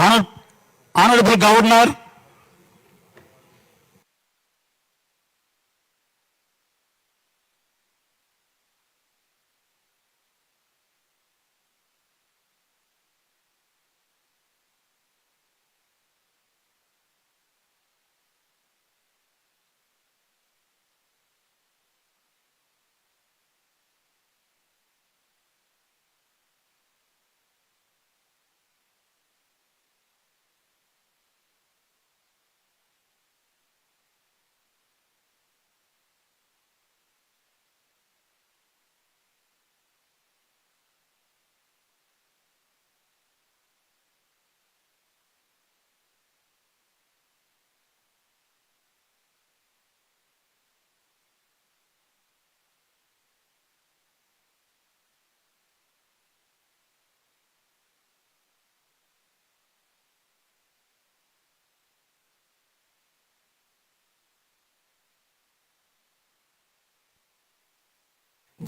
Honorable Governor,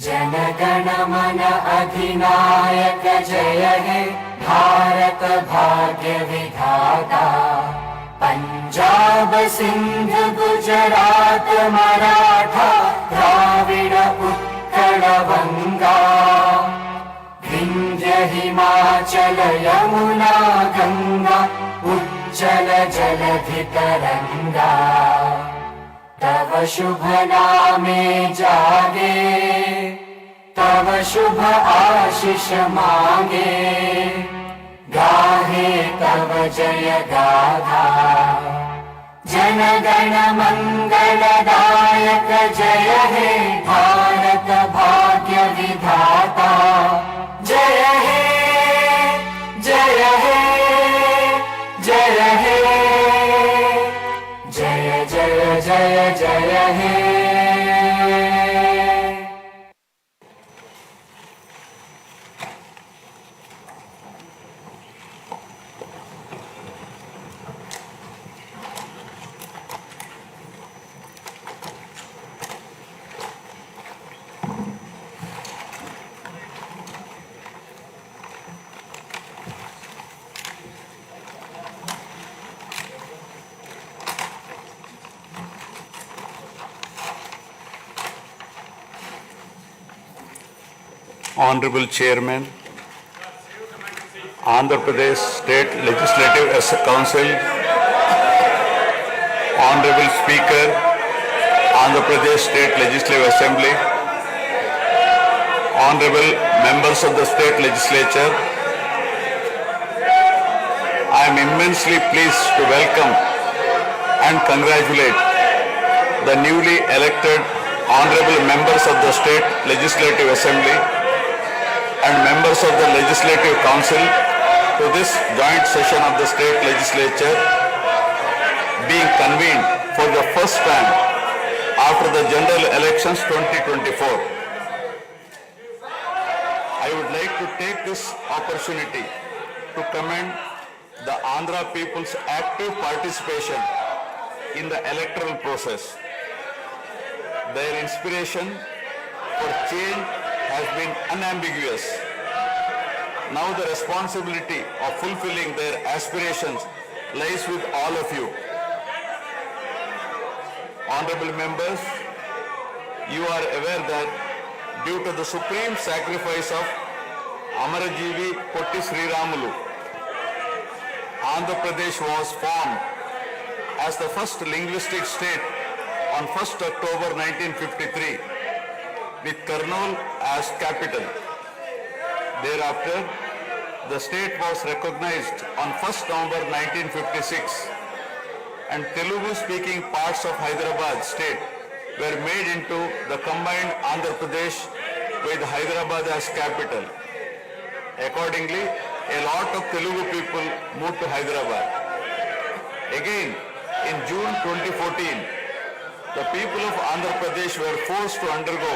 जनगण मन अधिनायक जय हे भारत भाग्य विधाता। पंजाब सिंध गुजरात मराठा द्राविड़ उत्कल बंगा। विंध्य हिमाचल यमुना गंगा उज्जल जलधि तरंगा। तव शुभ नामे जागे तव शुभ आशीष मांगे। गाहे तव जय गाथा जनगण मंगलदायक जय हे भारत भाग्य विधाता। जय हे जय हे जय हे जय जय जय जय हे। Honorable Chairman, Andhra Pradesh State Legislative Council, Honorable Speaker, Andhra Pradesh State Legislative Assembly, Honorable Members of the State Legislature, I am immensely pleased to welcome and congratulate the newly elected Honorable Members of the State Legislative Assembly and members of the Legislative Council to this joint session of the State Legislature being convened for the first time after the general elections 2024. I would like to take this opportunity to commend the Andhra people's active participation in the electoral process. Their inspiration for change has been unambiguous. Now the responsibility of fulfilling their aspirations lies with all of you. Honorable members, you are aware that due to the supreme sacrifice of Amarajeevi Potti Sriramulu, Andhra Pradesh was formed as the first linguistic state on 1st October 1953 with Kurnool as capital. Thereafter, the state was recognized on 1st November 1956 and Telugu-speaking parts of Hyderabad state were made into the combined Andhra Pradesh with Hyderabad as capital. Accordingly, a lot of Telugu people moved to Hyderabad. Again, in June 2014, the people of Andhra Pradesh were forced to undergo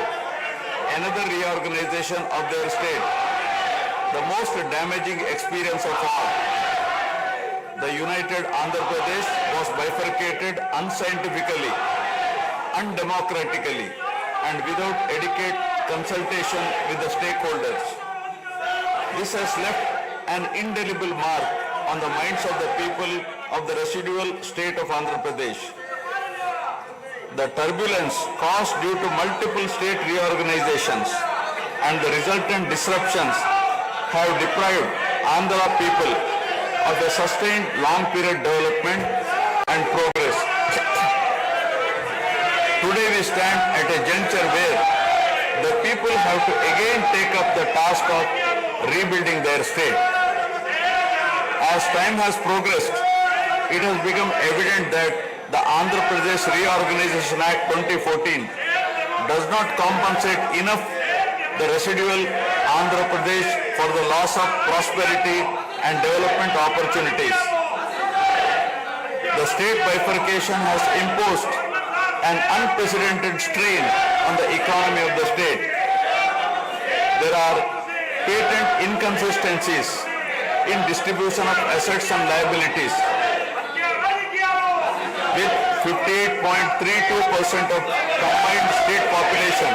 another reorganization of their state, the most damaging experience of all. The united Andhra Pradesh was bifurcated unscientifically, undemocratically, and without adequate consultation with the stakeholders. This has left an indelible mark on the minds of the people of the residual state of Andhra Pradesh. The turbulence caused due to multiple state reorganizations and the resultant disruptions have deprived Andhra people of a sustained long-period development and progress. Today we stand at a juncture where the people have to again take up the task of rebuilding their state. As time has progressed, it has become evident that the Andhra Pradesh Reorganization Act 2014 does not compensate enough the residual Andhra Pradesh for the loss of prosperity and development opportunities. The state bifurcation has imposed an unprecedented strain on the economy of the state. There are patent inconsistencies in distribution of assets and liabilities, with 58.32% of combined state population.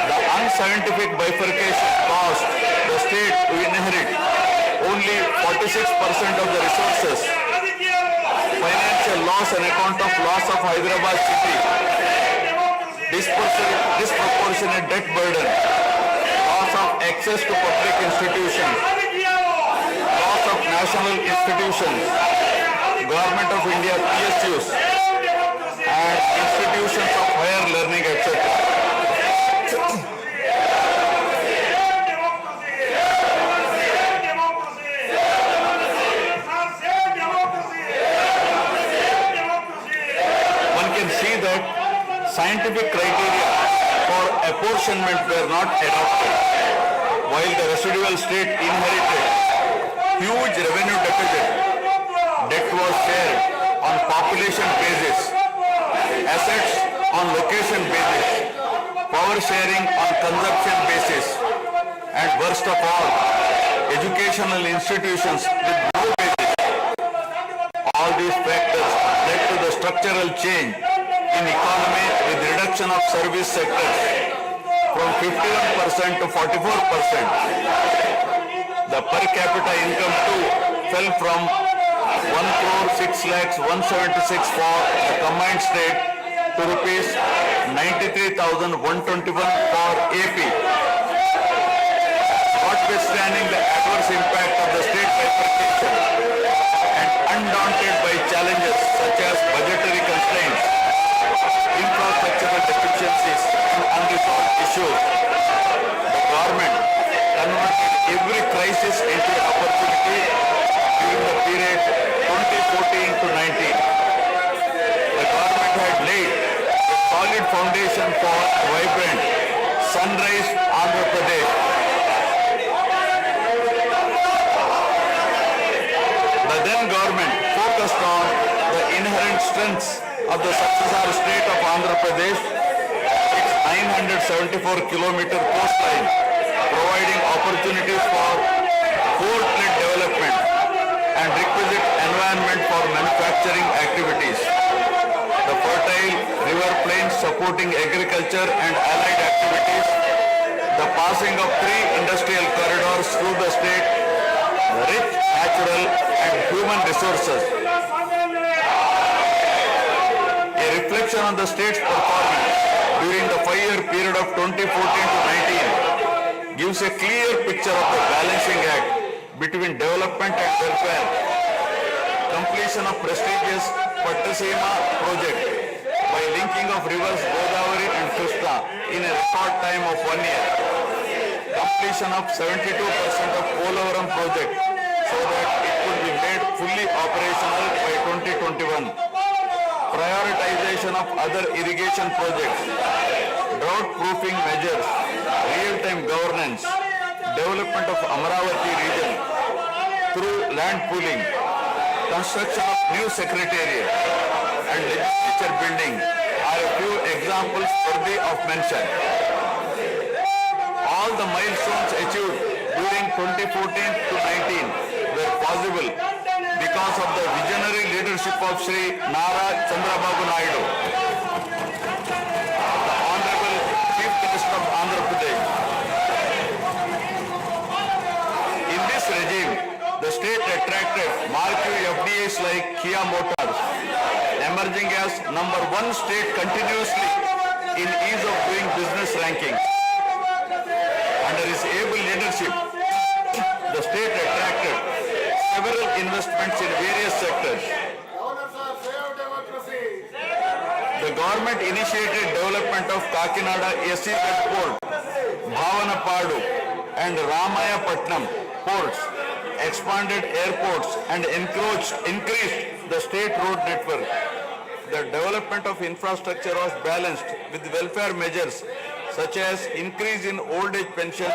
The unscientific bifurcation caused the state to inherit only 46% of the resources, financial loss on account of loss of Hyderabad city, disproportionate debt burden, loss of access to public institutions, loss of national institutions, Government of India PSUs, and institutions of higher learning, etc. Scientific criteria for apportionment were not adopted, while the residual state inherited huge revenue deficit. Debt was shared on population basis, assets on location basis, power sharing on consumption basis, and worst of all, educational institutions with no basis. All these factors led to the structural change in economy with reduction of service sectors from 51% to 44%. The per capita income too fell from 1,06,176 for the combined state to rupees 93,121 for AP. Notwithstanding the adverse impact of the state bifurcation and undaunted by challenges such as budgetary constraints, infrastructural deficiencies and unresolved issues, the government converted every crisis into an opportunity during the period 2014 to 19. The government had laid a solid foundation for a vibrant sunrise Andhra Pradesh. The then government focused on the inherent strengths of the successor state of Andhra Pradesh, its 974-kilometer coastline, providing opportunities for port-led development and requisite environment for manufacturing activities. The fertile river plains supporting agriculture and allied activities, the passing of 3 industrial corridors through the state, the rich natural and human resources. A reflection on the state's performance during the 5-year period of 2014 to 19 gives a clear picture of the balancing act between development and welfare. Completion of prestigious Pattasima project by linking of rivers Godavari and Krishna in a record time of 1 year. Completion of 72% of Polavaram project so that it could be made fully operational by 2021. Prioritization of other irrigation projects, drought-proofing measures, real-time governance, development of Amaravati region through land pooling, construction of new secretariat and legislature building are a few examples worthy of mention. All the milestones achieved during 2014 to 19 were possible because of the visionary leadership of Shri Nara Chandrababu Naidu, the Honorable Chief Minister of Andhra Pradesh. In this regime, the state marquee FDAs like Kia Motors, emerging as #1 state continuously in ease of doing business rankings. Under his able leadership, the state attracted several investments in various sectors. The government initiated development of Kakinada SEZ Port, Bhavanapadu and Ramayapatnam ports, expanded airports and increased the state road network. The development of infrastructure was balanced with welfare measures such as increase in old age pension,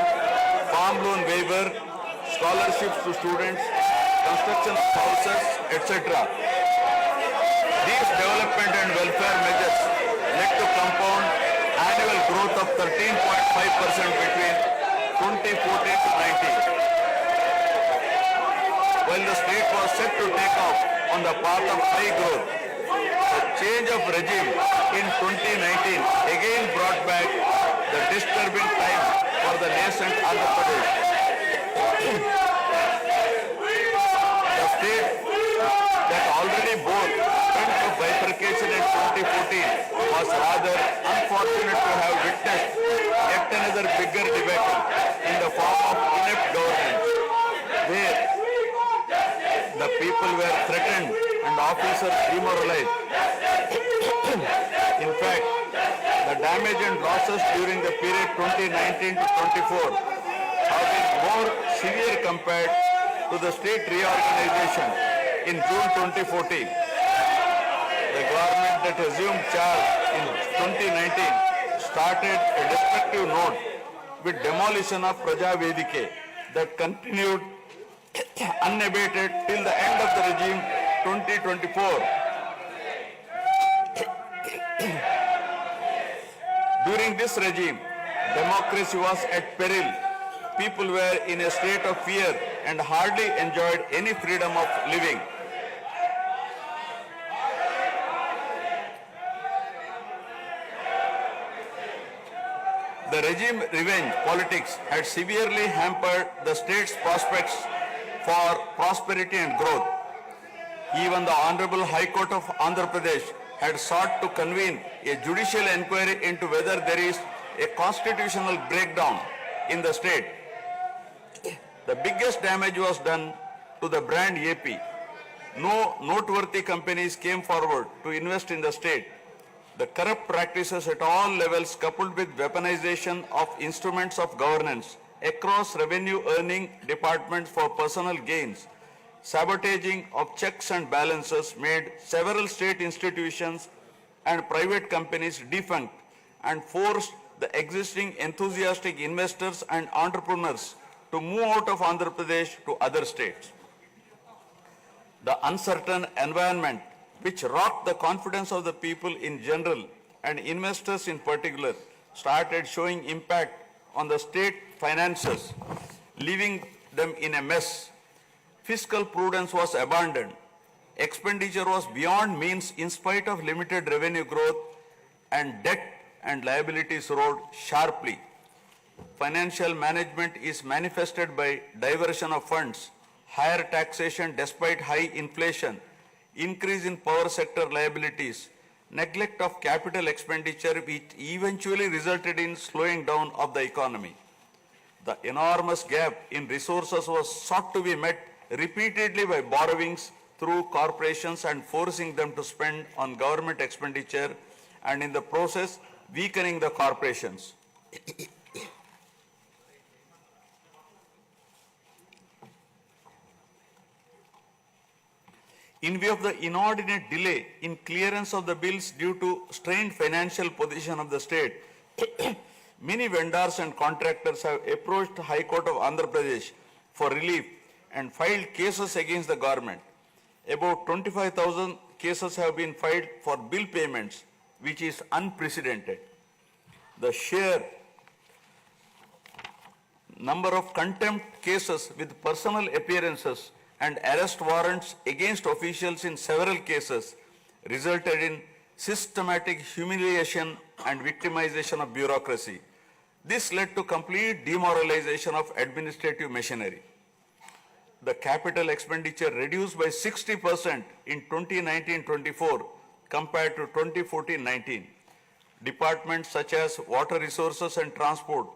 farm loan waiver, scholarships to students, construction of houses, etc. These development and welfare measures led to compound annual growth of 13.5% between 2014 to 19. While the state was set to take off on the path of high growth, the change of regime in 2019 again brought back the disturbing time for the nascent Andhra Pradesh. The state that already bore front of bifurcation in 2014 was rather unfortunate to have witnessed yet another bigger debacle in the form of inept governance, where the people were threatened and officers demoralized. In fact, the damage and losses during the period 2019 to 24 have been more severe compared to the state reorganization in June 2014. The government that assumed charge in 2019 started a destructive note with demolition of Praja Vedike that continued unabated till the end of the regime 2024. During this regime, democracy was at peril. People were in a state of fear and hardly enjoyed any freedom of living. The regime revenge politics had severely hampered the state's prospects for prosperity and growth. Even the Honorable High Court of Andhra Pradesh had sought to convene a judicial inquiry into whether there is a constitutional breakdown in the state. The biggest damage was done to the brand AP. No noteworthy companies came forward to invest in the state. The corrupt practices at all levels, coupled with weaponization of instruments of governance across revenue earning departments for personal gains, sabotaging of checks and balances, made several state institutions and private companies defunct and forced the existing enthusiastic investors and entrepreneurs to move out of Andhra Pradesh to other states. The uncertain environment which rocked the confidence of the people in general and investors in particular started showing impact on the state finances, leaving them in a mess. Fiscal prudence was abandoned. Expenditure was beyond means in spite of limited revenue growth, and debt and liabilities rose sharply. Financial management is manifested by diversion of funds, higher taxation despite high inflation, increase in power sector liabilities, neglect of capital expenditure, which eventually resulted in slowing down of the economy. The enormous gap in resources was sought to be met repeatedly by borrowings through corporations and forcing them to spend on government expenditure, and in the process weakening the corporations. In view of the inordinate delay in clearance of the bills due to strained financial position of the state, many vendors and contractors have approached High Court of Andhra Pradesh for relief and filed cases against the government. About 25,000 cases have been filed for bill payments, which is unprecedented. The sheer number of contempt cases with personal appearances and arrest warrants against officials in several cases resulted in systematic humiliation and victimization of bureaucracy. This led to complete demoralization of administrative machinery. the capital expenditure reduced by 60% in 2019-24 compared to 2014-19. Departments such as water resources and transport,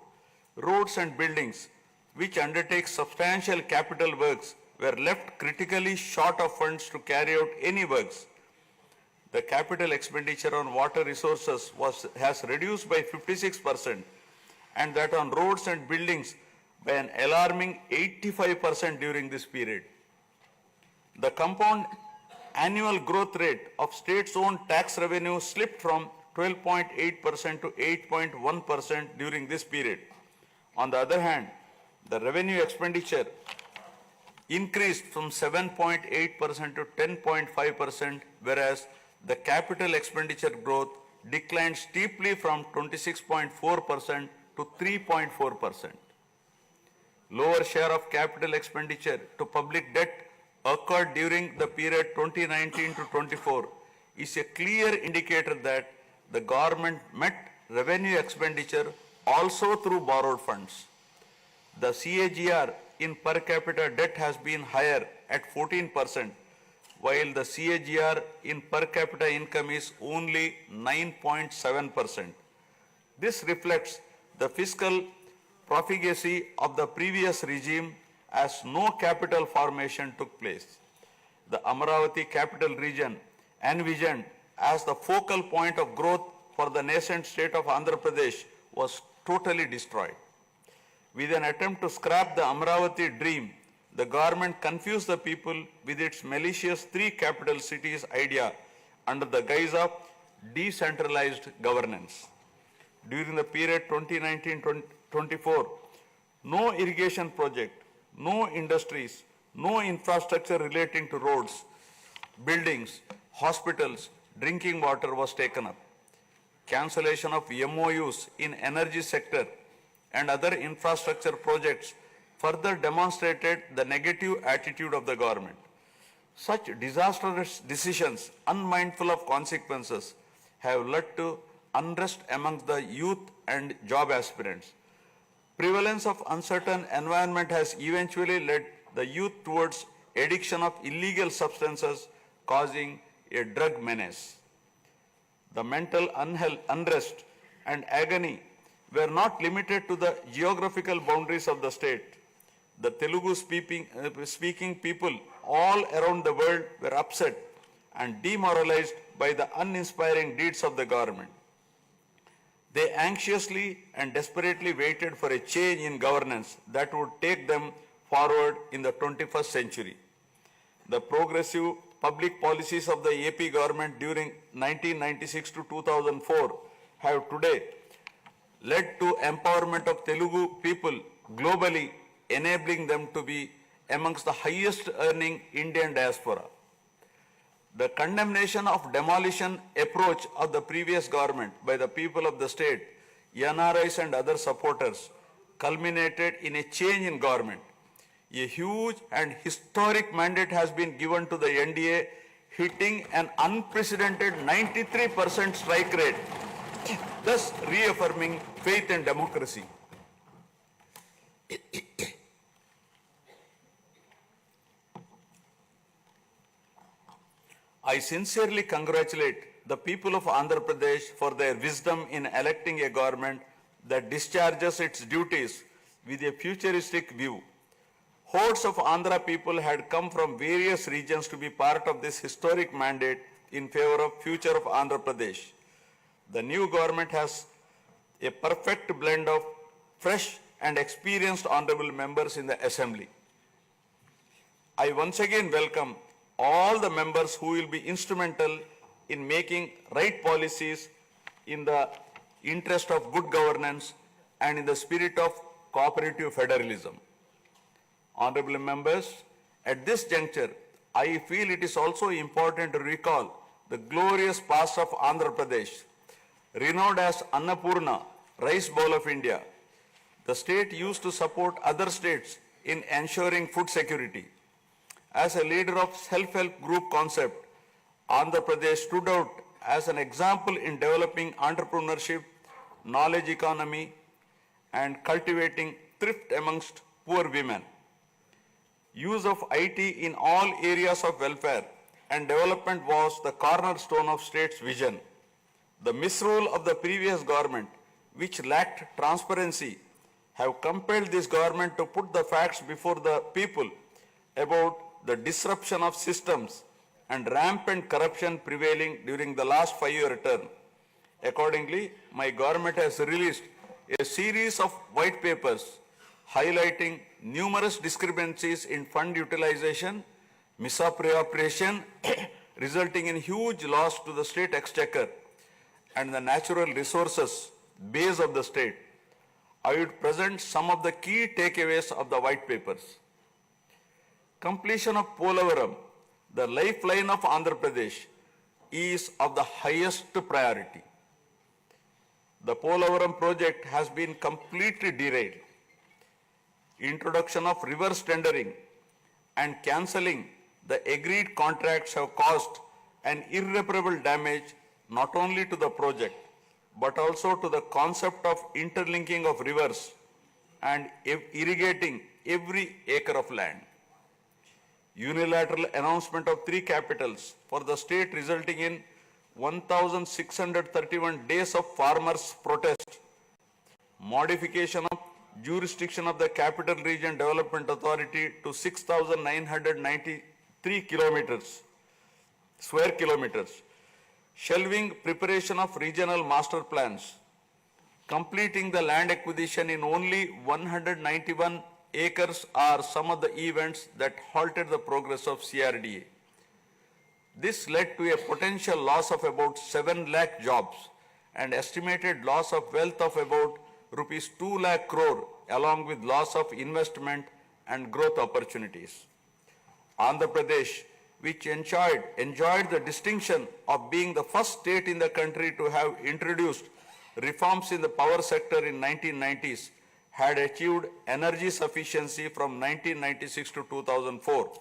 roads and buildings, which undertake substantial capital works, were left critically short of funds to carry out any works. The capital expenditure on water resources has reduced by 56%, and that on roads and buildings by an alarming 85% during this period. The compound annual growth rate of states-owned tax revenue slipped from 12.8% to 8.1% during this period. On the other hand, the revenue expenditure increased from 7.8% to 10.5%, whereas the capital expenditure growth declined steeply from 26.4% to 3.4%. Lower share of capital expenditure to public debt occurred during the period 2019 to 24 is a clear indicator that the government met revenue expenditure also through borrowed funds. The CAGR in per capita debt has been higher at 14%, while the CAGR in per capita income is only 9.7%. This reflects the fiscal profligacy of the previous regime as no capital formation took place. The Amaravati capital region, envisioned as the focal point of growth for the nascent state of Andhra Pradesh, was totally destroyed. With an attempt to scrap the Amaravati dream, the government confused the people with its malicious three capital cities idea under the guise of decentralized governance. During the period 2019-24, no irrigation project, no industries, no infrastructure relating to roads, buildings, hospitals, drinking water was taken up. Cancellation of MOUs in energy sector and other infrastructure projects further demonstrated the negative attitude of the government. Such disastrous decisions, unmindful of consequences, have led to unrest amongst the youth and job aspirants. Prevalence of uncertain environment has eventually led the youth towards addiction of illegal substances, causing a drug menace. The mental unrest and agony were not limited to the geographical boundaries of the state. The Telugu speaking people all around the world were upset and demoralized by the uninspiring deeds of the government. They anxiously and desperately waited for a change in governance that would take them forward in the 21st century. The progressive public policies of the AP government during 1996 to 2004 have today led to empowerment of Telugu people globally, enabling them to be amongst the highest earning Indian diaspora. The condemnation of demolition approach of the previous government by the people of the state, NRIs and other supporters, culminated in a change in government. A huge and historic mandate has been given to the NDA, hitting an unprecedented 93% strike rate, thus reaffirming faith in democracy. I sincerely congratulate the people of Andhra Pradesh for their wisdom in electing a government that discharges its duties with a futuristic view. Hordes of Andhra people had come from various regions to be part of this historic mandate in favor of future of Andhra Pradesh. The new government has a perfect blend of fresh and experienced honorable members in the assembly. I once again welcome all the members who will be instrumental in making right policies in the interest of good governance and in the spirit of cooperative federalism. Honorable members, at this juncture, I feel it is also important to recall the glorious past of Andhra Pradesh. Renowned as Annapurna, rice bowl of India, the state used to support other states in ensuring food security. As a leader of self-help group concept, Andhra Pradesh stood out as an example in developing entrepreneurship, knowledge economy, and cultivating thrift amongst poor women. Use of IT in all areas of welfare and development was the cornerstone of state's vision. The misrule of the previous government, which lacked transparency, have compelled this government to put the facts before the people about the disruption of systems and rampant corruption prevailing during the last 5-year term. Accordingly, my government has released a series of white papers highlighting numerous discrepancies in fund utilization, misappropriation, resulting in huge loss to the state exchequer and the natural resources base of the state. I would present some of the key takeaways of the white papers. Completion of Polavaram, the lifeline of Andhra Pradesh, is of the highest priority. The Polavaram project has been completely derailed. Introduction of reverse tendering and cancelling the agreed contracts have caused an irreparable damage not only to the project but also to the concept of interlinking of rivers and irrigating every acre of land. Unilateral announcement of 3 capitals for the state resulting in 1,631 days of farmers' protest. Modification of jurisdiction of the Capital Region Development Authority to 6,993 square kilometers. Shelving preparation of regional master plans. Completing the land acquisition in only 191 acres are some of the events that halted the progress of CRDA. This led to a potential loss of about 7 lakh jobs and estimated loss of wealth of about rupees 2 lakh crore along with loss of investment and growth opportunities. Andhra Pradesh, which enjoyed the distinction of being the first state in the country to have introduced reforms in the power sector in 1990s, had achieved energy sufficiency from 1996 to 2004.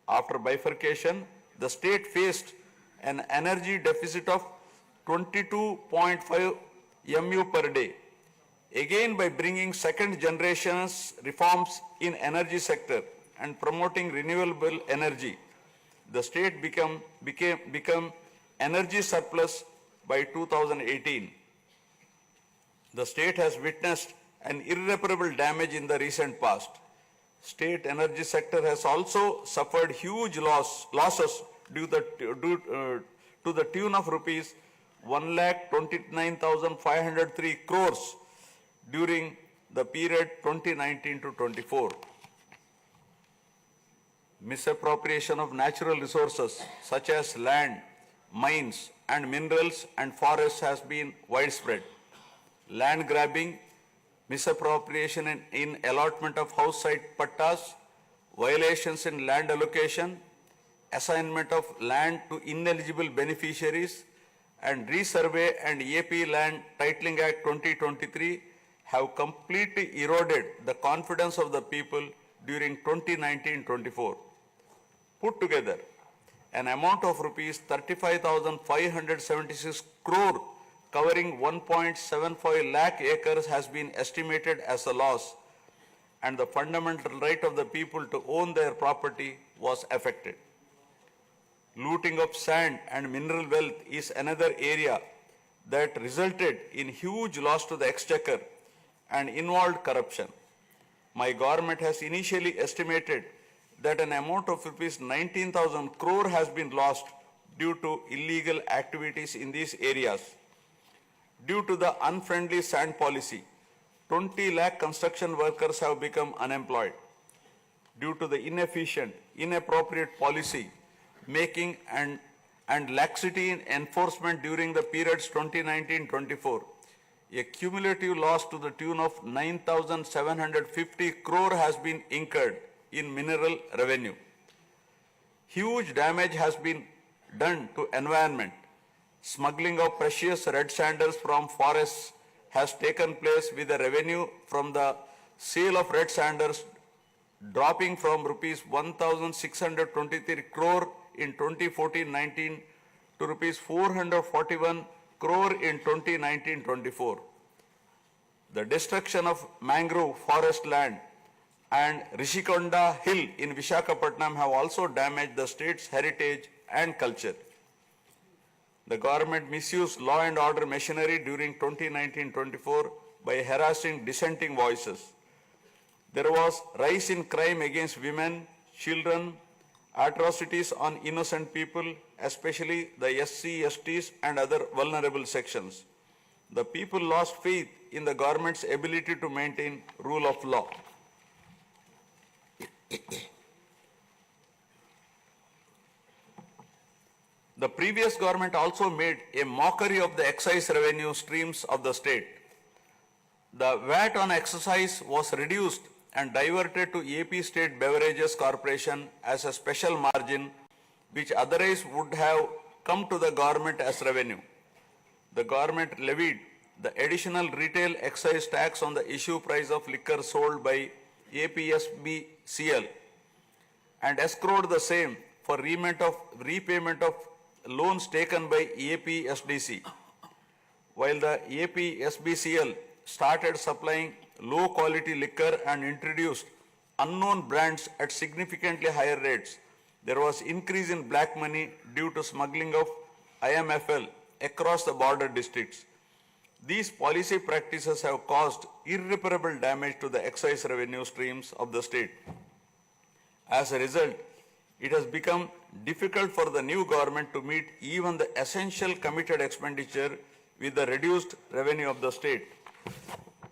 After bifurcation, the state faced an energy deficit of 22.5 MU per day. Again, by bringing second generation's reforms in energy sector and promoting renewable energy, the state become energy surplus by 2018. The state has witnessed an irreparable damage in the recent past. State energy sector has also suffered huge losses to the tune of rupees 1,29,503 crores during the period 2019 to 24. Misappropriation of natural resources such as land, mines and minerals and forests has been widespread. Land grabbing, misappropriation in allotment of house site pattas, violations in land allocation, assignment of land to ineligible beneficiaries, and Resurvey and AP Land Titling Act 2023 have completely eroded the confidence of the people during 2019-24. Put together, an amount of rupees 35,576 crore covering 1.75 lakh acres has been estimated as a loss, and the fundamental right of the people to own their property was affected. Looting of sand and mineral wealth is another area that resulted in huge loss to the exchequer and involved corruption. My government has initially estimated that an amount of rupees 19,000 crore has been lost due to illegal activities in these areas. Due to the unfriendly sand policy, 20 lakh construction workers have become unemployed. Due to the inefficient, inappropriate policy making and laxity in enforcement during the periods 2019-24, a cumulative loss to the tune of 9,750 crore has been incurred in mineral revenue. Huge damage has been done to environment. Smuggling of precious red sanders from forests has taken place with the revenue from the sale of red sanders dropping from rupees 1,623 crore in 2014-19 to rupees 441 crore in 2019-24. The destruction of mangrove forest land and Rishikonda Hill in Vishakhapatnam have also damaged the state's heritage and culture. The government misused law and order machinery during 2019-24 by harassing dissenting voices. There was rise in crime against women, children, atrocities on innocent people, especially the SC, STs and other vulnerable sections. The people lost faith in the government's ability to maintain rule of law. The previous government also made a mockery of the excise revenue streams of the state. The VAT on excise was reduced and diverted to AP State Beverages Corporation as a special margin, which otherwise would have come to the government as revenue. The government levied the additional retail excise tax on the issue price of liquor sold by APSBCL and escrowed the same for repayment of loans taken by APSDC. While the APSBCL started supplying low quality liquor and introduced unknown brands at significantly higher rates, there was increase in black money due to smuggling of IMFL across the border districts. These policy practices have caused irreparable damage to the excise revenue streams of the state. As a result, it has become difficult for the new government to meet even the essential committed expenditure with the reduced revenue of the state.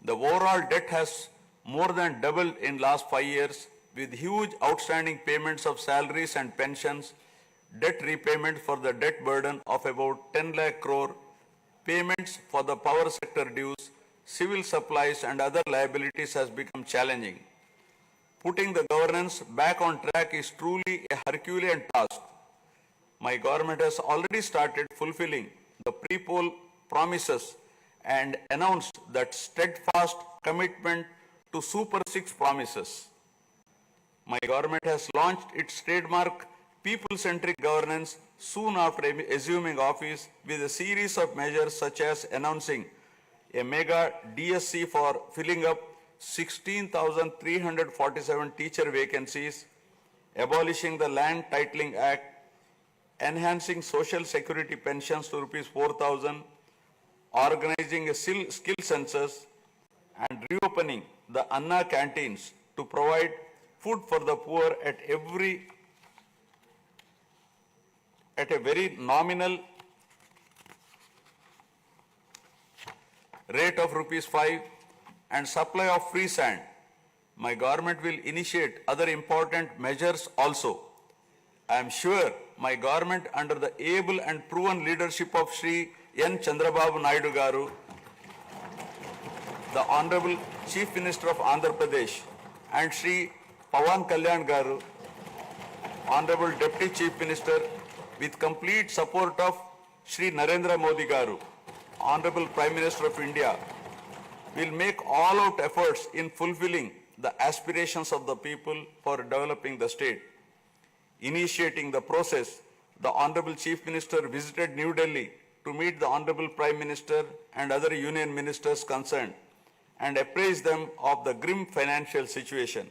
The overall debt has more than doubled in last 5 years, with huge outstanding payments of salaries and pensions, debt repayment for the debt burden of about 10 lakh crore, payments for the power sector dues, civil supplies and other liabilities has become challenging. Putting the governance back on track is truly a Herculean task. My government has already started fulfilling the pre-poll promises and announced that steadfast commitment to Super 6 promises. My government has launched its trademark people-centric governance soon after assuming office with a series of measures such as announcing a mega DSC for filling up 16,347 teacher vacancies, abolishing the Land Titling Act, enhancing social security pensions to rupees 4,000, organizing a skill census, and reopening the Anna canteens to provide food for the poor at a very nominal rate of rupees 5 and supply of free sand. My government will initiate other important measures also. I am sure my government under the able and proven leadership of Shri N. Chandrababu Naidu Garu, the Honorable Chief Minister of Andhra Pradesh, and Shri Pawan Kalyan Garu, Honorable Deputy Chief Minister, with complete support of Shri Narendra Modi Garu, Honorable Prime Minister of India, will make all-out efforts in fulfilling the aspirations of the people for developing the state. Initiating the process, the Honorable Chief Minister visited New Delhi to meet the Honorable Prime Minister and other union ministers concerned and apprise them of the grim financial situation.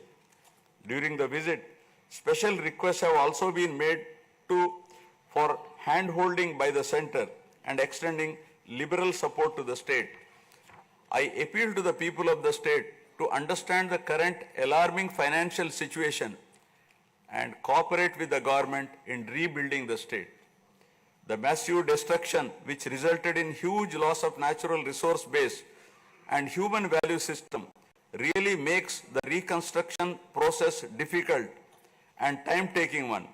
During the visit, special requests have also been made for hand-holding by the center and extending liberal support to the state. I appeal to the people of the state to understand the current alarming financial situation and cooperate with the government in rebuilding the state. The massive destruction which resulted in huge loss of natural resource base and human value system really makes the reconstruction process difficult and time-taking one.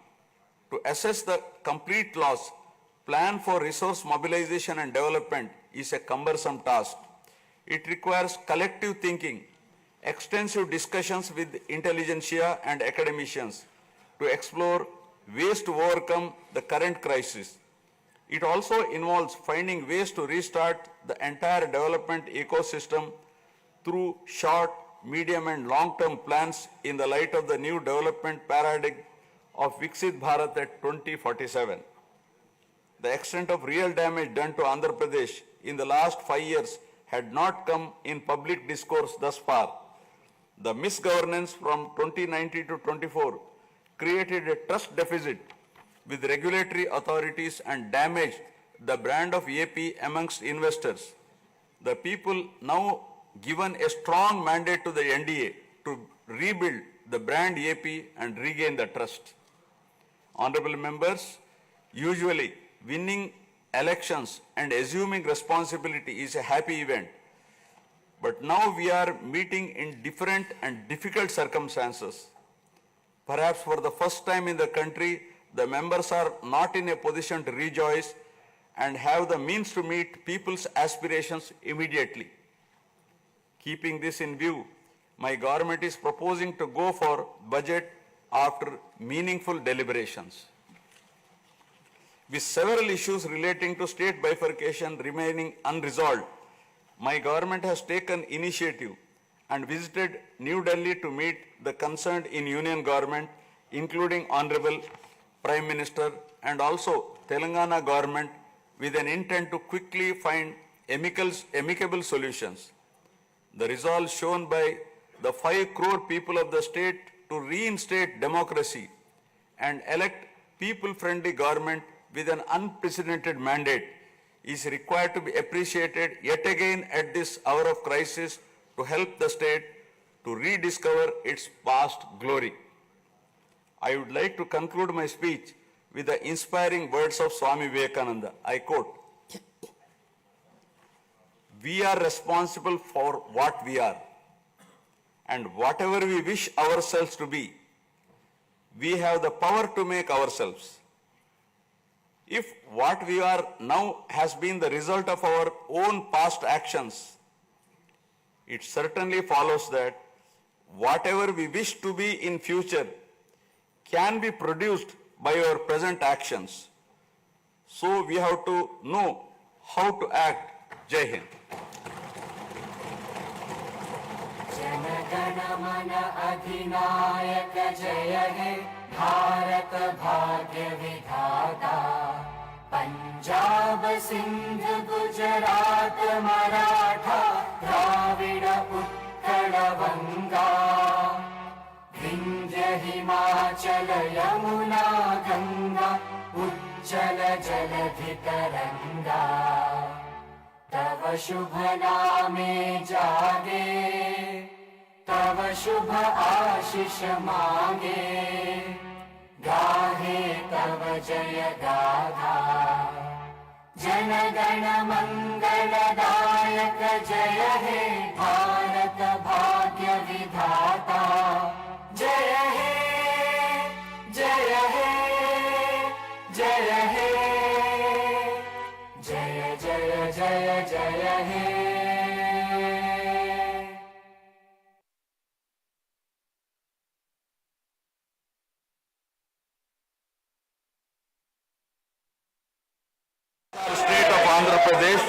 To assess the complete loss, plan for resource mobilization and development is a cumbersome task. It requires collective thinking, extensive discussions with intelligentsia and academicians to explore ways to overcome the current crisis. It also involves finding ways to restart the entire development ecosystem through short, medium and long-term plans in the light of the new development paradigm of Viksit Bharat at 2047. The extent of real damage done to Andhra Pradesh in the last 5 years had not come in public discourse thus far. The misgovernance from 2019 to 24 created a trust deficit with regulatory authorities and damaged the brand of AP amongst investors. The people now given a strong mandate to the NDA to rebuild the brand AP and regain the trust. Honorable members, usually winning elections and assuming responsibility is a happy event. But now we are meeting in different and difficult circumstances. Perhaps for the first time in the country, the members are not in a position to rejoice and have the means to meet people's aspirations immediately. Keeping this in view, my government is proposing to go for budget after meaningful deliberations. With several issues relating to state bifurcation remaining unresolved, my government has taken initiative and visited New Delhi to meet the concerned in union government, including Honorable Prime Minister and also Telangana government, with an intent to quickly find amicable solutions. The resolve shown by the 5 crore people of the state to reinstate democracy and elect people-friendly government with an unprecedented mandate is required to be appreciated yet again at this hour of crisis to help the state to rediscover its past glory. I would like to conclude my speech with the inspiring words of Swami Vivekananda. I quote, "We are responsible for what we are, and whatever we wish ourselves to be, we have the power to make ourselves. If what we are now has been the result of our own past actions, it certainly follows that whatever we wish to be in future can be produced by our present actions. So we have to know how to act." Jai Hind. जनगण मन अधिनायक जय हे भारत भाग्य विधाता पंजाब सिंध गुजरात मराठा द्राविड उत्कल बंगा विंध्य हिमाचल यमुना गंगा उज्जल जलधि तरंगा तव शुभ नामे जागे तव शुभ आशीष मांगे गाहे तव जय गाथा जनगण मंगलदायक जय हे भारत भाग्य विधाता जय हे जय हे जय हे जय जय जय जय हे State of Andhra Pradesh,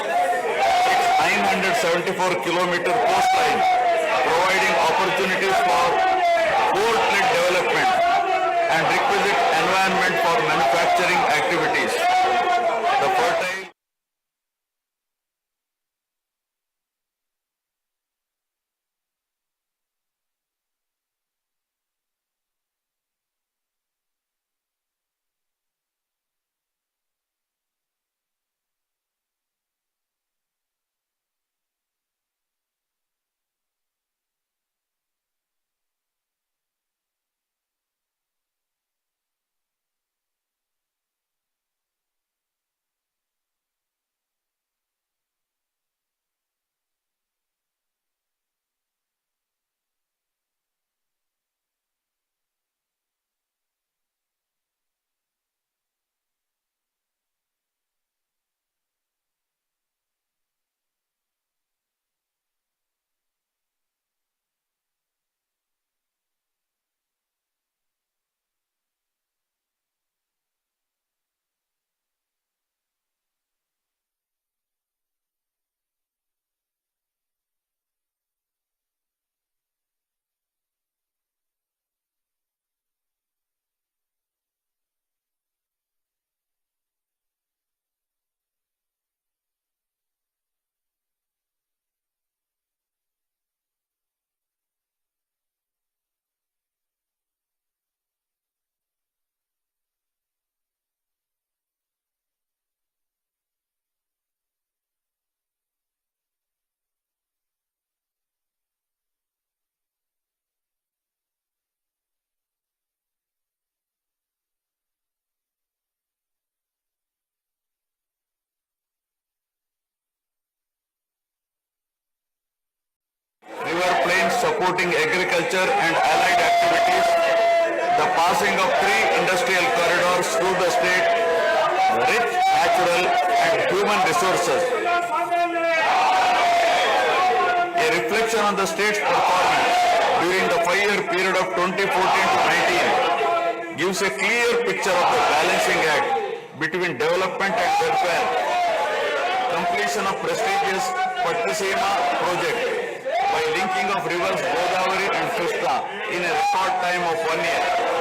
its 974-kilometer coastline, providing opportunities for port-led development and requisite environment for manufacturing activities. The fertile supporting agriculture and allied activities, the passing of 3 industrial corridors through the state, rich natural and human resources. A reflection on the state's performance during the 5-year period of 2014 to 19 gives a clear picture of the balancing act between development and welfare. Completion of prestigious Pattisima project by linking of rivers Godavari and Krishna in a record time of 1 year.